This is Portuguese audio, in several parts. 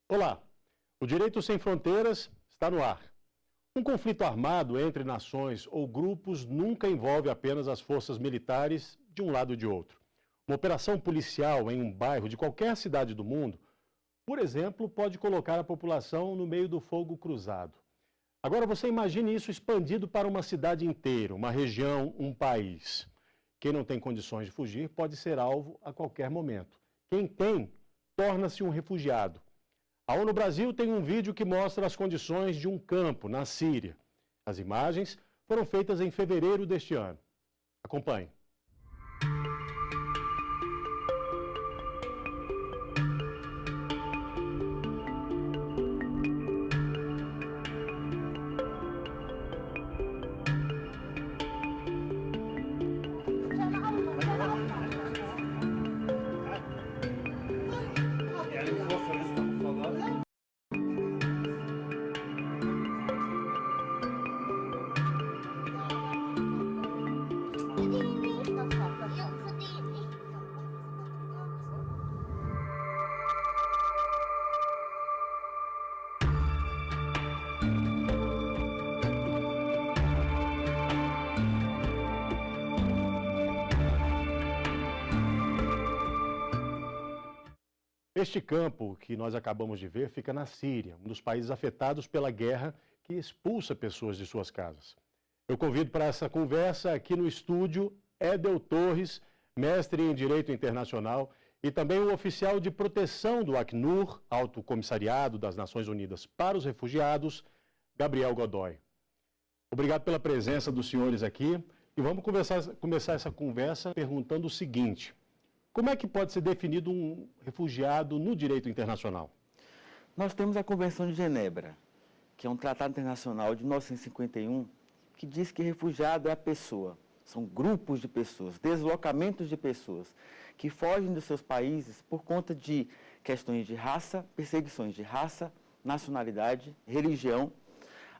Olá, o Direito Sem Fronteiras está no ar. Um conflito armado entre nações ou grupos nunca envolve apenas as forças militares de um lado ou de outro. Uma operação policial em um bairro de qualquer cidade do mundo, por exemplo, pode colocar a população no meio do fogo cruzado. Agora você imagine isso expandido para uma cidade inteira, uma região, um país. Quem não tem condições de fugir pode ser alvo a qualquer momento. Quem tem, torna-se um refugiado. A ONU Brasil tem um vídeo que mostra as condições de um campo na Síria. As imagens foram feitas em fevereiro deste ano. Acompanhe. Este campo que nós acabamos de ver fica na Síria, um dos países afetados pela guerra que expulsa pessoas de suas casas. Eu convido para essa conversa aqui no estúdio Edel Torres, mestre em Direito Internacional, e também o oficial de proteção do Acnur, Alto Comissariado das Nações Unidas para os Refugiados, Gabriel Godoy. Obrigado pela presença dos senhores aqui e vamos começar essa conversa perguntando o seguinte: como é que pode ser definido um refugiado no direito internacional? Nós temos a Convenção de Genebra, que é um tratado internacional de 1951, que diz que refugiado é a pessoa. São grupos de pessoas, deslocamentos de pessoas, que fogem dos seus países por conta de questões de raça, perseguições de raça, nacionalidade, religião,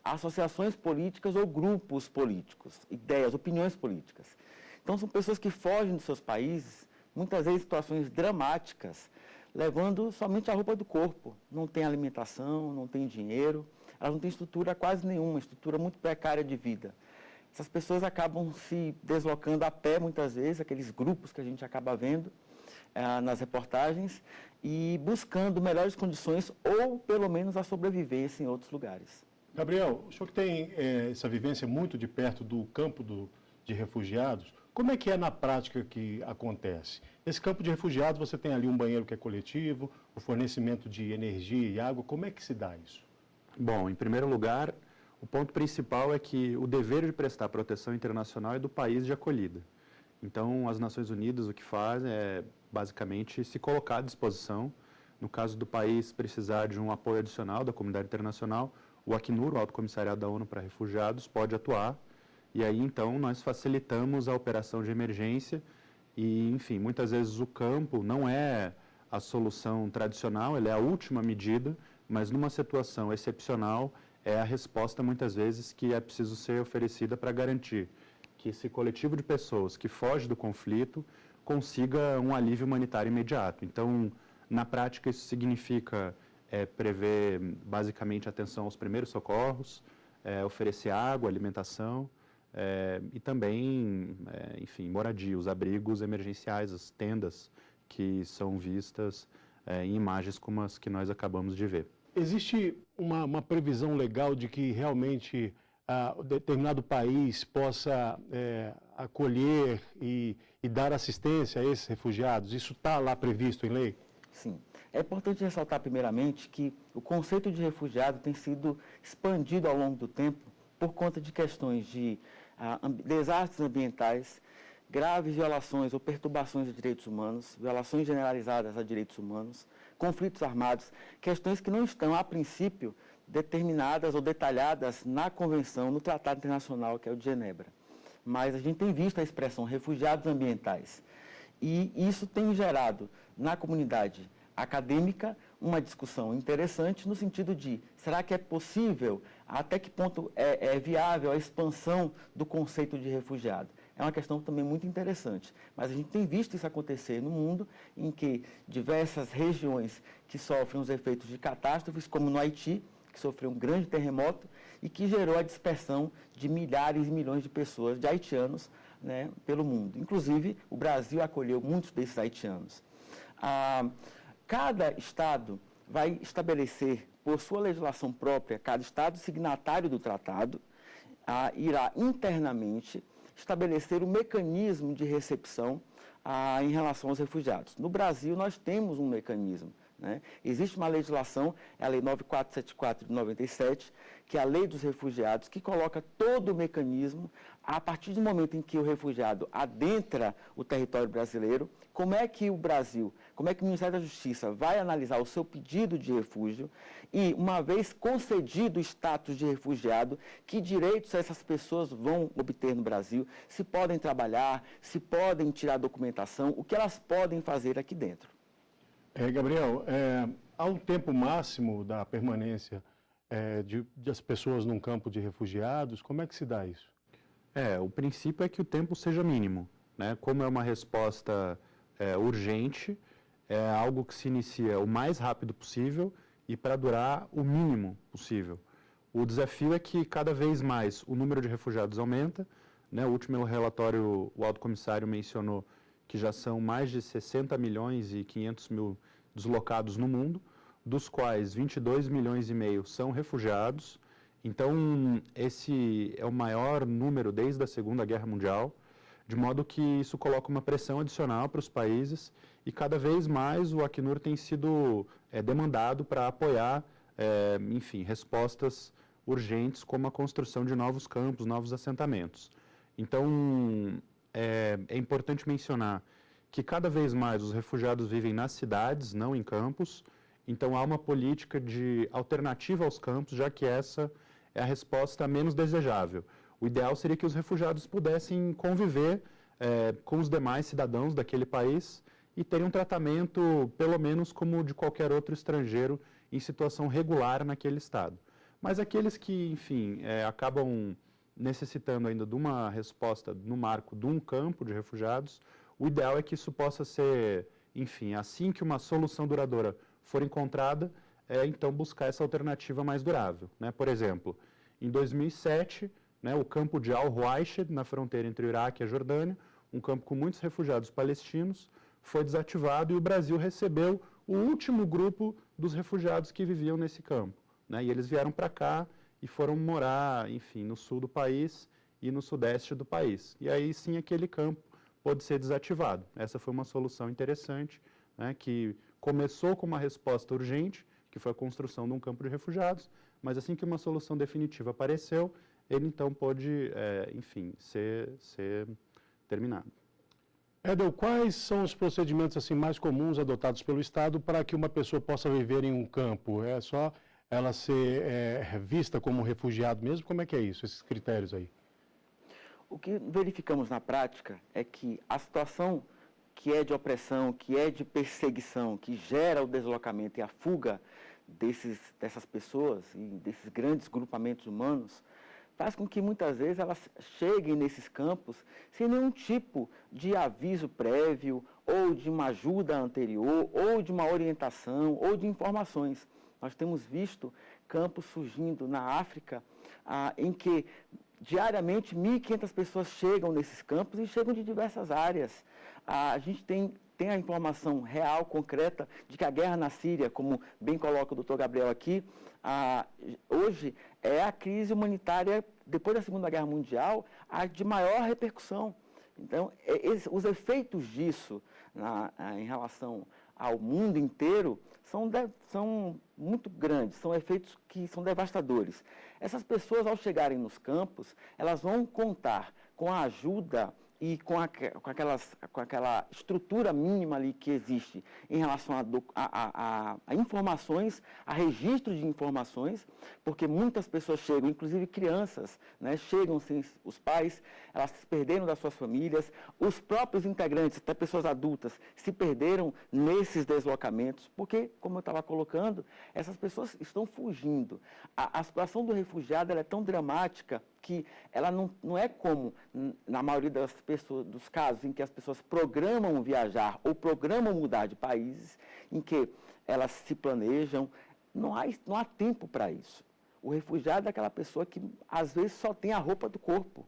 associações políticas ou grupos políticos, ideias, opiniões políticas. Então são pessoas que fogem dos seus países, muitas vezes situações dramáticas, levando somente a roupa do corpo. Não tem alimentação, não tem dinheiro, elas não têm estrutura quase nenhuma, estrutura muito precária de vida. Essas pessoas acabam se deslocando a pé, muitas vezes, aqueles grupos que a gente acaba vendo nas reportagens, e buscando melhores condições ou, pelo menos, a sobrevivência em outros lugares. Gabriel, o senhor que tem essa vivência muito de perto do campo de refugiados, como é que é na prática que acontece? Nesse campo de refugiados você tem ali um banheiro que é coletivo, o fornecimento de energia e água, como é que se dá isso? Bom, em primeiro lugar, o ponto principal é que o dever de prestar proteção internacional é do país de acolhida. Então, as Nações Unidas o que fazem é, basicamente, se colocar à disposição. No caso do país precisar de um apoio adicional da comunidade internacional, o Acnur, o Alto Comissariado da ONU para Refugiados, pode atuar. E aí, então, nós facilitamos a operação de emergência e, enfim, muitas vezes o campo não é a solução tradicional, ele é a última medida, mas numa situação excepcional é a resposta, muitas vezes, que é preciso ser oferecida para garantir que esse coletivo de pessoas que foge do conflito consiga um alívio humanitário imediato. Então, na prática, isso significa prever, basicamente, atenção aos primeiros socorros, oferecer água, alimentação, e também, enfim, moradia, os abrigos emergenciais, as tendas que são vistas em imagens como as que nós acabamos de ver. Existe uma previsão legal de que realmente determinado país possa acolher e dar assistência a esses refugiados? Isso está lá previsto em lei? Sim. É importante ressaltar, primeiramente, que o conceito de refugiado tem sido expandido ao longo do tempo por conta de questões de desastres ambientais, graves violações ou perturbações de direitos humanos, violações generalizadas a direitos humanos, conflitos armados, questões que não estão, a princípio, determinadas ou detalhadas na Convenção, no Tratado Internacional, que é o de Genebra. Mas a gente tem visto a expressão refugiados ambientais. E isso tem gerado, na comunidade acadêmica, uma discussão interessante no sentido de, será que é possível, até que ponto é viável a expansão do conceito de refugiado? é uma questão também muito interessante. Mas a gente tem visto isso acontecer no mundo, em que diversas regiões que sofrem os efeitos de catástrofes, como no Haiti, que sofreu um grande terremoto e que gerou a dispersão de milhares e milhões de pessoas, de haitianos, né, pelo mundo. Inclusive, o Brasil acolheu muitos desses haitianos. Cada estado vai estabelecer, por sua legislação própria, cada estado signatário do tratado, irá internamente estabelecer o mecanismo de recepção em relação aos refugiados. No Brasil, nós temos um mecanismo, né? Existe uma legislação, é a Lei 9474 de 97, que é a Lei dos Refugiados, que coloca todo o mecanismo, a partir do momento em que o refugiado adentra o território brasileiro, como é que o Brasil, como é que o Ministério da Justiça vai analisar o seu pedido de refúgio e, uma vez concedido o status de refugiado, que direitos essas pessoas vão obter no Brasil, se podem trabalhar, se podem tirar documentação, o que elas podem fazer aqui dentro. Gabriel, há um tempo máximo da permanência das pessoas num campo de refugiados? Como é que se dá isso? O princípio é que o tempo seja mínimo, né? Como é uma resposta urgente, é algo que se inicia o mais rápido possível e para durar o mínimo possível. O desafio é que cada vez mais o número de refugiados aumenta, né? O último relatório, o Alto Comissário mencionou que já são mais de 60 milhões e 500 mil deslocados no mundo, dos quais 22 milhões e meio são refugiados. Então, esse é o maior número desde a Segunda Guerra Mundial, de modo que isso coloca uma pressão adicional para os países e cada vez mais o Acnur tem sido demandado para apoiar, enfim, respostas urgentes como a construção de novos campos, novos assentamentos. Então, é importante mencionar que cada vez mais os refugiados vivem nas cidades, não em campos. Então, há uma política de alternativa aos campos, já que essa é a resposta menos desejável. O ideal seria que os refugiados pudessem conviver com os demais cidadãos daquele país e terem um tratamento, pelo menos, como de qualquer outro estrangeiro em situação regular naquele estado. Mas aqueles que, enfim, acabam necessitando ainda de uma resposta no marco de um campo de refugiados, o ideal é que isso possa ser, enfim, assim que uma solução duradoura for encontrada, então buscar essa alternativa mais durável, né? Por exemplo, em 2007, né, o campo de Al-Ruwaishid, na fronteira entre o Iraque e a Jordânia, um campo com muitos refugiados palestinos, foi desativado e o Brasil recebeu o último grupo dos refugiados que viviam nesse campo, né? E eles vieram para cá e foram morar, enfim, no sul do país e no sudeste do país. E aí sim aquele campo pôde ser desativado. Essa foi uma solução interessante, né, que começou com uma resposta urgente, que foi a construção de um campo de refugiados, mas assim que uma solução definitiva apareceu, ele então pôde, enfim, ser terminado. Edel, quais são os procedimentos assim, mais comuns adotados pelo Estado para que uma pessoa possa viver em um campo? É só ela ser vista como refugiado mesmo? Como é que é isso, esses critérios aí? O que verificamos na prática é que a situação que é de opressão, que é de perseguição, que gera o deslocamento e a fuga dessas pessoas e desses grandes grupamentos humanos, faz com que muitas vezes elas cheguem nesses campos sem nenhum tipo de aviso prévio, ou de uma ajuda anterior, ou de uma orientação, ou de informações. Nós temos visto campos surgindo na África, em que diariamente 1.500 pessoas chegam nesses campos e chegam de diversas áreas. A gente tem a informação real, concreta, de que a guerra na Síria, como bem coloca o Dr. Gabriel aqui, hoje é a crise humanitária, depois da Segunda Guerra Mundial, a de maior repercussão. Então, os efeitos disso em relação ao mundo inteiro são muito grandes, são efeitos que são devastadores. Essas pessoas, ao chegarem nos campos, elas vão contar com a ajuda e com aquela estrutura mínima ali que existe em relação a informações, a registro de informações, porque muitas pessoas chegam, inclusive crianças, né, chegam sem os pais, elas se perderam das suas famílias, os próprios integrantes, até pessoas adultas, se perderam nesses deslocamentos, porque, como eu estava colocando, essas pessoas estão fugindo. A situação do refugiado ela é tão dramática que ela não é como na maioria das pessoas, dos casos em que as pessoas programam viajar ou programam mudar de países, em que elas se planejam, não há tempo para isso. O refugiado é aquela pessoa que às vezes só tem a roupa do corpo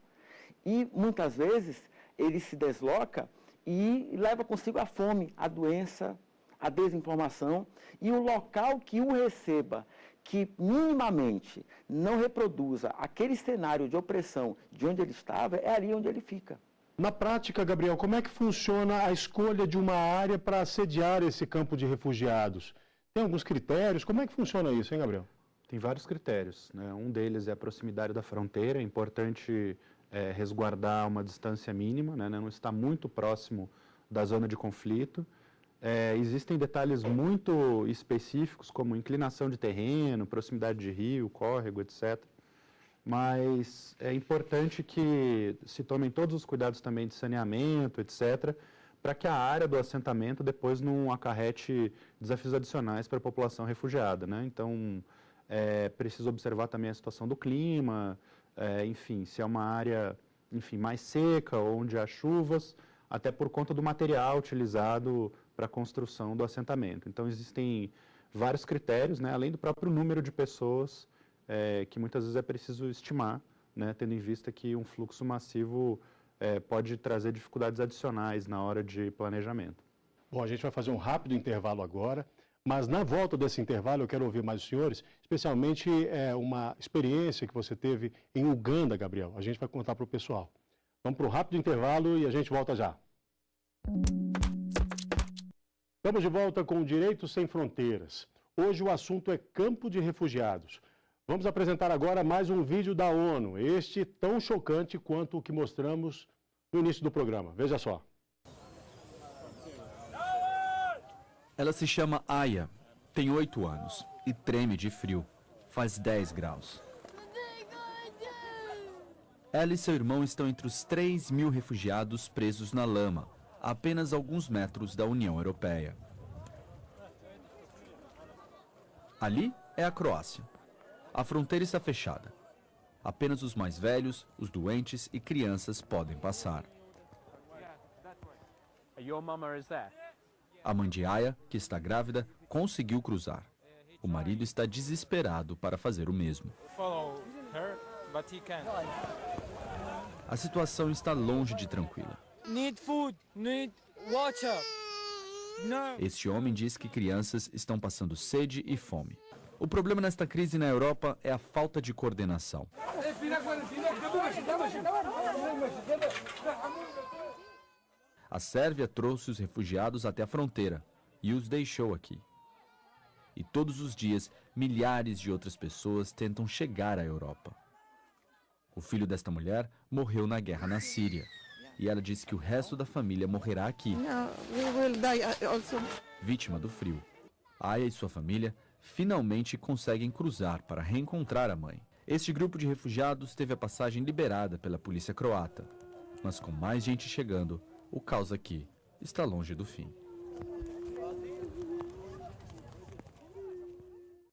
e muitas vezes ele se desloca e leva consigo a fome, a doença, a desinformação, e o local que o receba, que minimamente não reproduza aquele cenário de opressão de onde ele estava, é ali onde ele fica. Na prática, Gabriel, como é que funciona a escolha de uma área para sediar esse campo de refugiados? Tem alguns critérios? Como é que funciona isso, hein, Gabriel? Tem vários critérios, né? Um deles é a proximidade da fronteira. É importante resguardar uma distância mínima, né? Não estar muito próximo da zona de conflito. Existem detalhes muito específicos, como inclinação de terreno, proximidade de rio, córrego, etc. Mas é importante que se tomem todos os cuidados também de saneamento, etc., para que a área do assentamento depois não acarrete desafios adicionais para a população refugiada, né? Então, é preciso observar também a situação do clima, enfim, se é uma área, enfim, mais seca, onde há chuvas, até por conta do material utilizado para a construção do assentamento. Então, existem vários critérios, né, além do próprio número de pessoas, que muitas vezes é preciso estimar, né, tendo em vista que um fluxo massivo pode trazer dificuldades adicionais na hora de planejamento. Bom, a gente vai fazer um rápido intervalo agora, mas na volta desse intervalo eu quero ouvir mais os senhores, especialmente uma experiência que você teve em Uganda, Gabriel. A gente vai contar para o pessoal. Vamos para o rápido intervalo e a gente volta já. Estamos de volta com o Direito Sem Fronteiras. Hoje o assunto é campo de refugiados. Vamos apresentar agora mais um vídeo da ONU, este tão chocante quanto o que mostramos no início do programa. Veja só. Ela se chama Aya, tem 8 anos e treme de frio. Faz 10 graus. Ela e seu irmão estão entre os 3.000 refugiados presos na lama, a apenas alguns metros da União Europeia. Ali é a Croácia. A fronteira está fechada. Apenas os mais velhos, os doentes e crianças podem passar. A mãe de Aya, que está grávida, conseguiu cruzar. O marido está desesperado para fazer o mesmo. A situação está longe de tranquila. Este homem diz que crianças estão passando sede e fome. O problema nesta crise na Europa é a falta de coordenação. A Sérvia trouxe os refugiados até a fronteira e os deixou aqui. E todos os dias, milhares de outras pessoas tentam chegar à Europa. O filho desta mulher morreu na guerra na Síria. E ela disse que o resto da família morrerá aqui. Vítima do frio. Aya e sua família finalmente conseguem cruzar para reencontrar a mãe. Este grupo de refugiados teve a passagem liberada pela polícia croata. Mas com mais gente chegando, o caos aqui está longe do fim.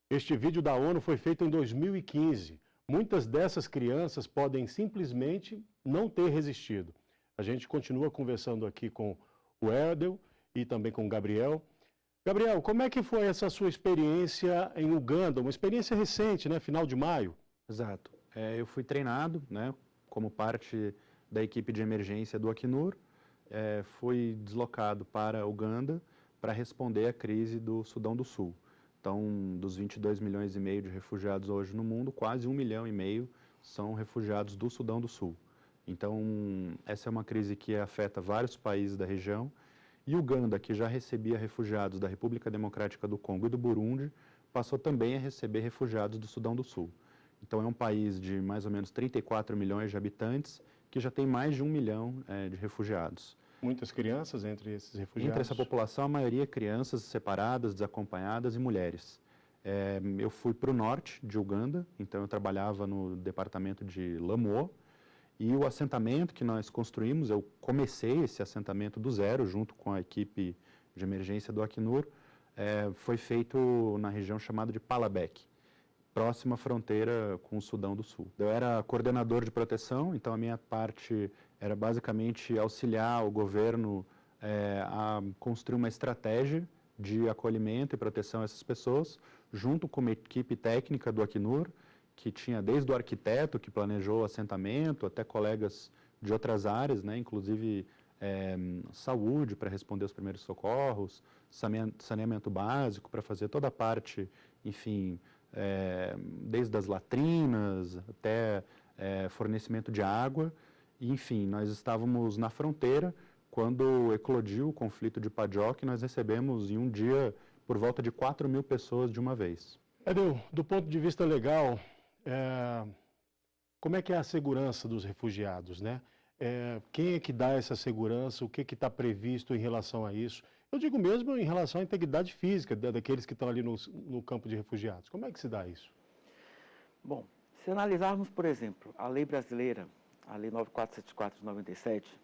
Este vídeo da ONU foi feito em 2015. Muitas dessas crianças podem simplesmente não ter resistido. A gente continua conversando aqui com o Erdel e também com o Gabriel. Gabriel, como é que foi essa sua experiência em Uganda? Uma experiência recente, né? Final de maio. Exato. Eu fui treinado, né, como parte da equipe de emergência do Acnur. Fui deslocado para Uganda para responder à crise do Sudão do Sul. Então, dos 22 milhões e meio de refugiados hoje no mundo, quase 1,5 milhão são refugiados do Sudão do Sul. Então, essa é uma crise que afeta vários países da região. E Uganda, que já recebia refugiados da República Democrática do Congo e do Burundi, passou também a receber refugiados do Sudão do Sul. Então, é um país de mais ou menos 34 milhões de habitantes, que já tem mais de 1 milhão de refugiados. Muitas crianças entre esses refugiados? Entre essa população, a maioria crianças separadas, desacompanhadas e mulheres. Eu fui para o norte de Uganda, então eu trabalhava no departamento de Lamuo, e o assentamento que nós construímos, eu comecei esse assentamento do zero, junto com a equipe de emergência do Acnur, foi feito na região chamada de Palabek. próxima à fronteira com o Sudão do Sul. Eu era coordenador de proteção, então a minha parte era basicamente auxiliar o governo a construir uma estratégia de acolhimento e proteção a essas pessoas, junto com uma equipe técnica do Acnur, que tinha desde o arquiteto que planejou o assentamento, até colegas de outras áreas, né, inclusive saúde para responder os primeiros socorros, saneamento básico para fazer toda a parte, enfim, desde as latrinas até fornecimento de água. E, enfim, nós estávamos na fronteira quando eclodiu o conflito de Pajoc, nós recebemos em um dia por volta de 4.000 pessoas de uma vez. Edil, do ponto de vista legal, como é que é a segurança dos refugiados, né? Quem é que dá essa segurança? O que está previsto em relação a isso? Eu digo mesmo em relação à integridade física daqueles que estão ali no campo de refugiados. Como é que se dá isso? Bom, se analisarmos, por exemplo, a lei brasileira, a Lei 9474 de 97,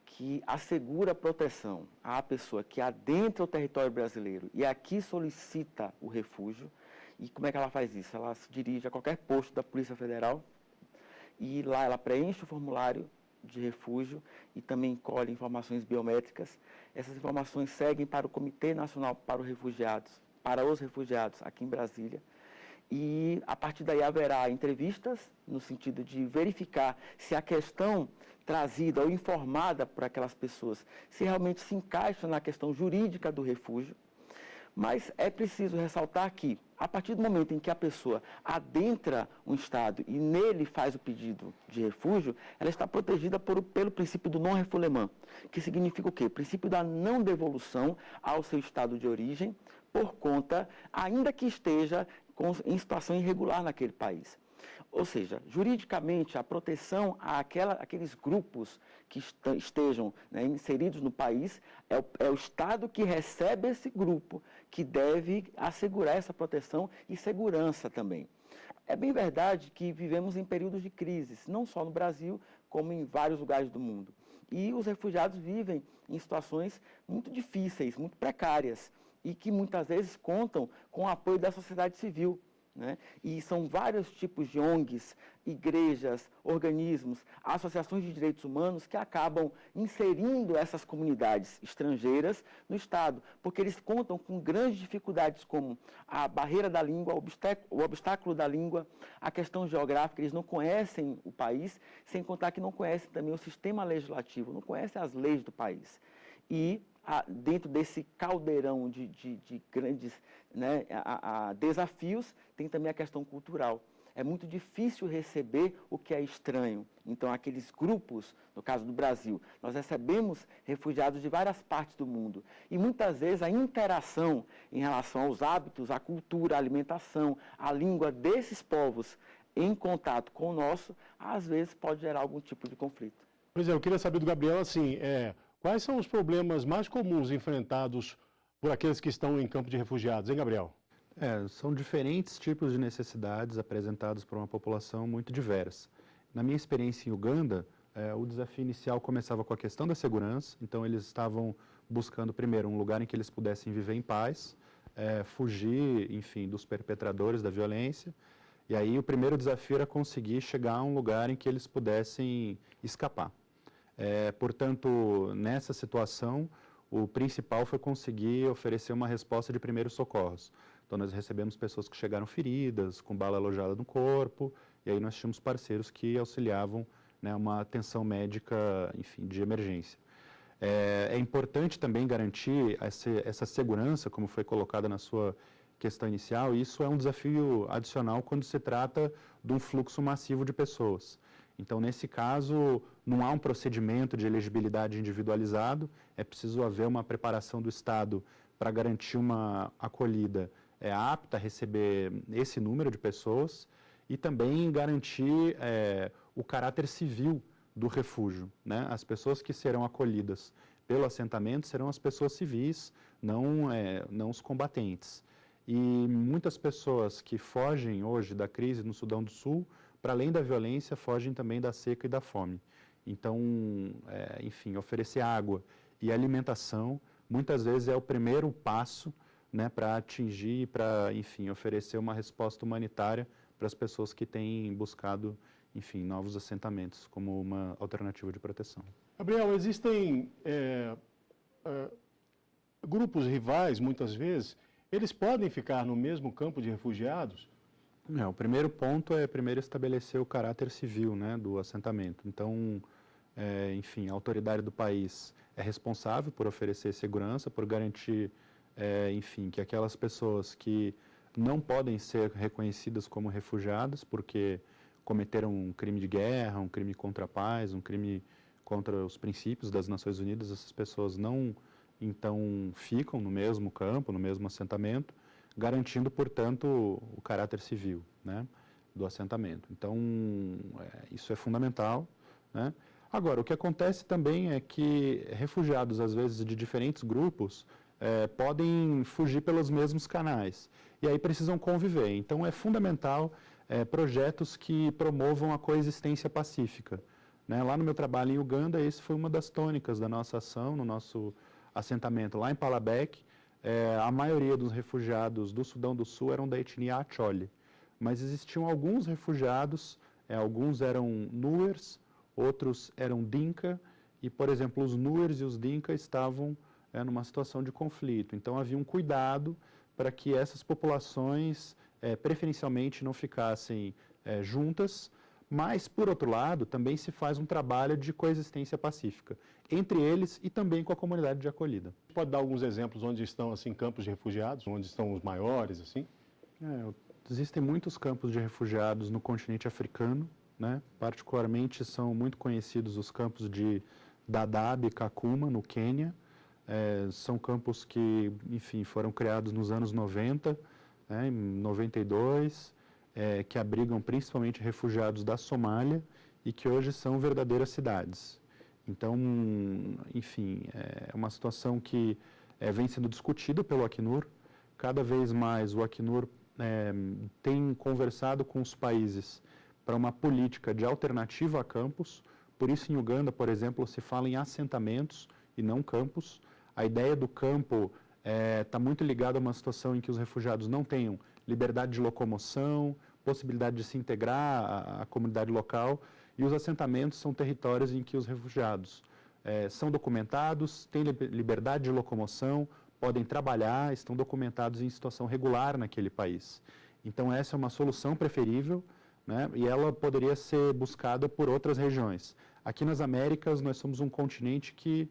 que assegura proteção à pessoa que adentra o território brasileiro e aqui solicita o refúgio. E como é que ela faz isso? Ela se dirige a qualquer posto da Polícia Federal e lá ela preenche o formulário de refúgio e também colhe informações biométricas. Essas informações seguem para o Comitê Nacional para os Refugiados aqui em Brasília. E a partir daí haverá entrevistas no sentido de verificar se a questão trazida ou informada por aquelas pessoas se realmente se encaixa na questão jurídica do refúgio. Mas é preciso ressaltar que, a partir do momento em que a pessoa adentra um estado e nele faz o pedido de refúgio, ela está protegida pelo princípio do non-refoulement, que significa o quê? O princípio da não devolução ao seu estado de origem, por conta, ainda que esteja em situação irregular naquele país. Ou seja, juridicamente, a proteção àqueles grupos que estejam, né, inseridos no país, é o Estado que recebe esse grupo, que deve assegurar essa proteção e segurança também. É bem verdade que vivemos em períodos de crise, não só no Brasil, como em vários lugares do mundo. E os refugiados vivem em situações muito difíceis, muito precárias, e que muitas vezes contam com o apoio da sociedade civil. Né? E são vários tipos de ONGs, igrejas, organismos, associações de direitos humanos que acabam inserindo essas comunidades estrangeiras no Estado, porque eles contam com grandes dificuldades como a barreira da língua, o obstáculo da língua, a questão geográfica, eles não conhecem o país, sem contar que não conhecem também o sistema legislativo, não conhecem as leis do país. E dentro desse caldeirão de grandes, né, desafios, tem também a questão cultural. É muito difícil receber o que é estranho. Então, aqueles grupos, no caso do Brasil, nós recebemos refugiados de várias partes do mundo. E muitas vezes a interação em relação aos hábitos, à cultura, à alimentação, à língua desses povos em contato com o nosso, às vezes pode gerar algum tipo de conflito. Pois é, eu queria saber do Gabriel, assim, quais são os problemas mais comuns enfrentados por aqueles que estão em campo de refugiados, hein, Gabriel? São diferentes tipos de necessidades apresentadas por uma população muito diversa. Na minha experiência em Uganda, o desafio inicial começava com a questão da segurança, então eles estavam buscando primeiro um lugar em que eles pudessem viver em paz, fugir, enfim, dos perpetradores da violência, e aí o primeiro desafio era conseguir chegar a um lugar em que eles pudessem escapar. Portanto, nessa situação, o principal foi conseguir oferecer uma resposta de primeiros socorros. Então, nós recebemos pessoas que chegaram feridas, com bala alojada no corpo, e aí nós tínhamos parceiros que auxiliavam, né, uma atenção médica, enfim, de emergência. É importante também garantir essa segurança, como foi colocada na sua questão inicial, e isso é um desafio adicional quando se trata de um fluxo massivo de pessoas. Então, nesse caso, não há um procedimento de elegibilidade individualizado, é preciso haver uma preparação do Estado para garantir uma acolhida apta a receber esse número de pessoas e também garantir o caráter civil do refúgio, né? As pessoas que serão acolhidas pelo assentamento serão as pessoas civis, não os combatentes. E muitas pessoas que fogem hoje da crise no Sudão do Sul, para além da violência, fogem também da seca e da fome. Então, enfim, oferecer água e alimentação, muitas vezes é o primeiro passo né, para atingir, para, enfim, oferecer uma resposta humanitária para as pessoas que têm buscado, enfim, novos assentamentos como uma alternativa de proteção. Gabriel, existem grupos rivais, muitas vezes, eles podem ficar no mesmo campo de refugiados? O primeiro ponto é primeiro estabelecer o caráter civil, né, do assentamento. Então, enfim, a autoridade do país é responsável por oferecer segurança, por garantir, enfim, que aquelas pessoas que não podem ser reconhecidas como refugiadas porque cometeram um crime de guerra, um crime contra a paz, um crime contra os princípios das Nações Unidas, essas pessoas não, então, ficam no mesmo campo, no mesmo assentamento, garantindo, portanto, o caráter civil, né, do assentamento. Então, isso é fundamental, né? Agora, o que acontece também é que refugiados, às vezes, de diferentes grupos, podem fugir pelos mesmos canais, e aí precisam conviver. Então, é fundamental projetos que promovam a coexistência pacífica, né? Lá no meu trabalho em Uganda, esse foi uma das tônicas da nossa ação, no nosso assentamento lá em Palabek. A maioria dos refugiados do Sudão do Sul eram da etnia Acholi, mas existiam alguns refugiados, alguns eram Nuers, outros eram Dinka, e, por exemplo, os Nuers e os Dinka estavam numa situação de conflito. Então, havia um cuidado para que essas populações, preferencialmente, não ficassem juntas, mas, por outro lado, também se faz um trabalho de coexistência pacífica entre eles e também com a comunidade de acolhida. Pode dar alguns exemplos onde estão, assim, campos de refugiados, onde estão os maiores, assim? Existem muitos campos de refugiados no continente africano, né? Particularmente são muito conhecidos os campos de Dadaab e Kakuma, no Quênia. São campos que, enfim, foram criados nos anos 90, né, em 92, que abrigam principalmente refugiados da Somália e que hoje são verdadeiras cidades. Então, enfim, é uma situação que vem sendo discutida pelo Acnur. Cada vez mais o Acnur tem conversado com os países para uma política de alternativa a campos. Por isso, em Uganda, por exemplo, se fala em assentamentos e não campos. A ideia do campo está muito ligada a uma situação em que os refugiados não tenham liberdade de locomoção, possibilidade de se integrar à comunidade local, e os assentamentos são territórios em que os refugiados são documentados, têm liberdade de locomoção, podem trabalhar, estão documentados em situação regular naquele país. Então, essa é uma solução preferível, né, e ela poderia ser buscada por outras regiões. Aqui nas Américas, nós somos um continente que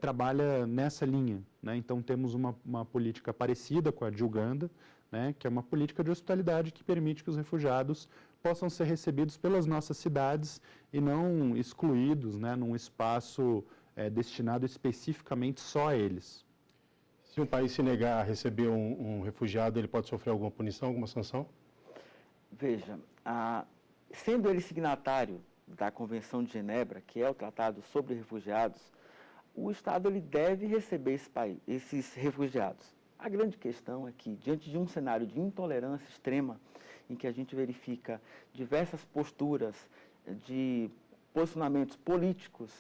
trabalha nessa linha, né? Então, temos uma política parecida com a de Uganda, né, que é uma política de hospitalidade que permite que os refugiados possam ser recebidos pelas nossas cidades e não excluídos, né, num espaço destinado especificamente só a eles. Se um país se negar a receber um refugiado, ele pode sofrer alguma punição, alguma sanção? Veja, sendo ele signatário da Convenção de Genebra, que é o Tratado sobre Refugiados, o Estado ele deve receber esses refugiados. A grande questão é que, diante de um cenário de intolerância extrema, em que a gente verifica diversas posturas de posicionamentos políticos,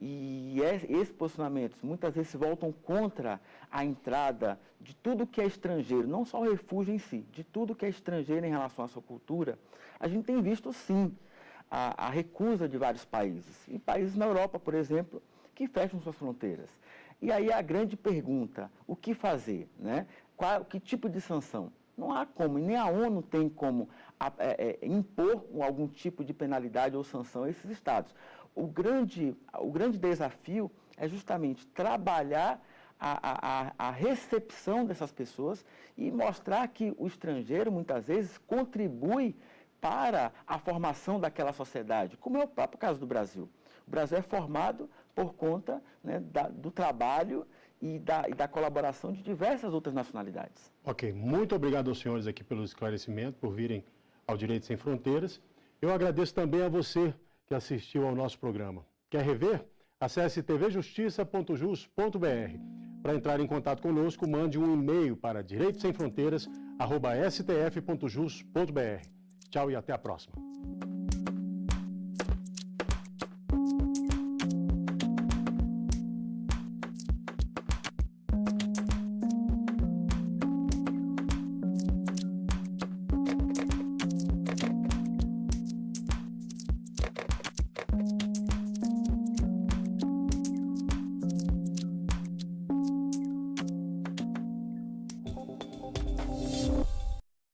e esses posicionamentos muitas vezes se voltam contra a entrada de tudo que é estrangeiro, não só o refúgio em si, de tudo que é estrangeiro em relação à sua cultura, a gente tem visto, sim, a recusa de vários países. E países na Europa, por exemplo, que fecham suas fronteiras. E aí a grande pergunta, o que fazer, né? Que tipo de sanção? Não há como, nem a ONU tem como impor algum tipo de penalidade ou sanção a esses estados. O grande desafio é justamente trabalhar a recepção dessas pessoas e mostrar que o estrangeiro, muitas vezes, contribui para a formação daquela sociedade, como é o próprio caso do Brasil. O Brasil é formado por conta, né, do trabalho e da colaboração de diversas outras nacionalidades. Ok, muito obrigado aos senhores aqui pelo esclarecimento, por virem ao Direito Sem Fronteiras. Eu agradeço também a você que assistiu ao nosso programa. Quer rever? Acesse tvjustiça.jus.br. Para entrar em contato conosco, mande um e-mail para direitosemfronteiras@stf.jus.br. Tchau e até a próxima.